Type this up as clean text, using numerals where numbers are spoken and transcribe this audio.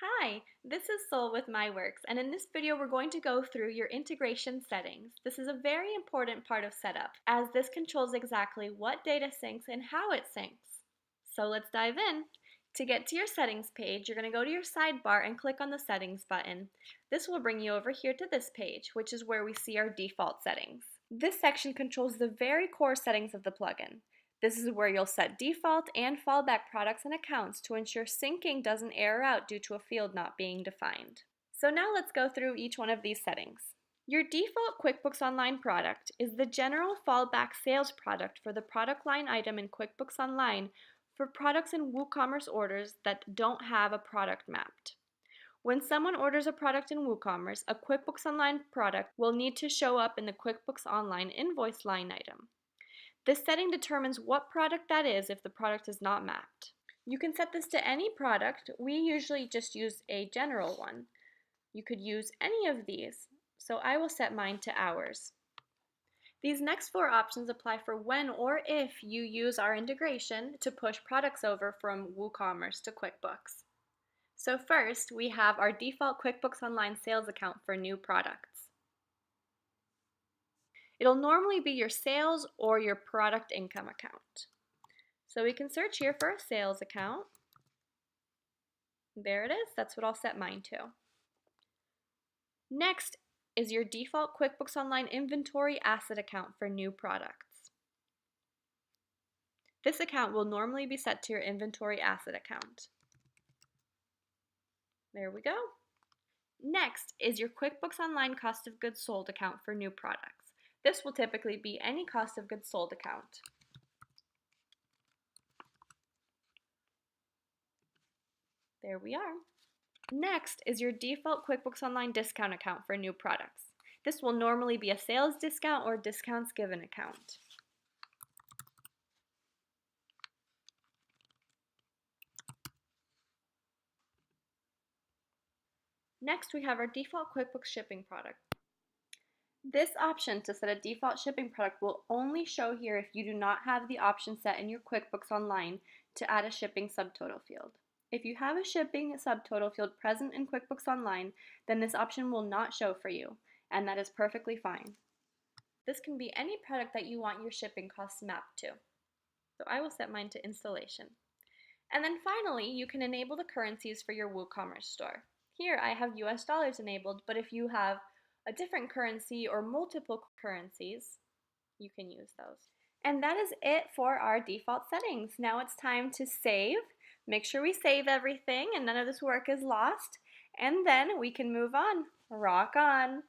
Hi, this is Sol with MyWorks, and in this video we're going to go through your integration settings. This is a very important part of setup, as this controls exactly what data syncs and how it syncs. So let's dive in. To get to your settings page, you're going to go to your sidebar and click on the settings button. This will bring you over here to this page, which is where we see our default settings. This section controls the very core settings of the plugin. This is where you'll set default and fallback products and accounts to ensure syncing doesn't error out due to a field not being defined. So now let's go through each one of these settings. Your default QuickBooks Online product is the general fallback sales product for the product line item in QuickBooks Online for products in WooCommerce orders that don't have a product mapped. When someone orders a product in WooCommerce, a QuickBooks Online product will need to show up in the QuickBooks Online invoice line item. This setting determines what product that is if the product is not mapped. You can set this to any product. We usually just use a general one. You could use any of these, so I will set mine to hours. These next four options apply for when or if you use our integration to push products over from WooCommerce to QuickBooks. So first, we have our default QuickBooks Online sales account for new products. It'll normally be your sales or your product income account. So we can search here for a sales account. There it is, that's what I'll set mine to. Next is your default QuickBooks Online inventory asset account for new products. This account will normally be set to your inventory asset account. There we go. Next is your QuickBooks Online cost of goods sold account for new products. This will typically be any cost of goods sold account. There we are. Next is your default QuickBooks Online discount account for new products. This will normally be a sales discount or discounts given account. Next, we have our default QuickBooks shipping product. This option to set a default shipping product will only show here if you do not have the option set in your QuickBooks Online to add a shipping subtotal field. If you have a shipping subtotal field present in QuickBooks Online, then this option will not show for you, and that is perfectly fine. This can be any product that you want your shipping costs mapped to. So I will set mine to installation. And then finally, you can enable the currencies for your WooCommerce store. Here I have US dollars enabled, but if you have a different currency or multiple currencies, you can use those. And that is it for our default settings. Now it's time to save. Make sure we save everything and none of this work is lost. And then we can move on. Rock on!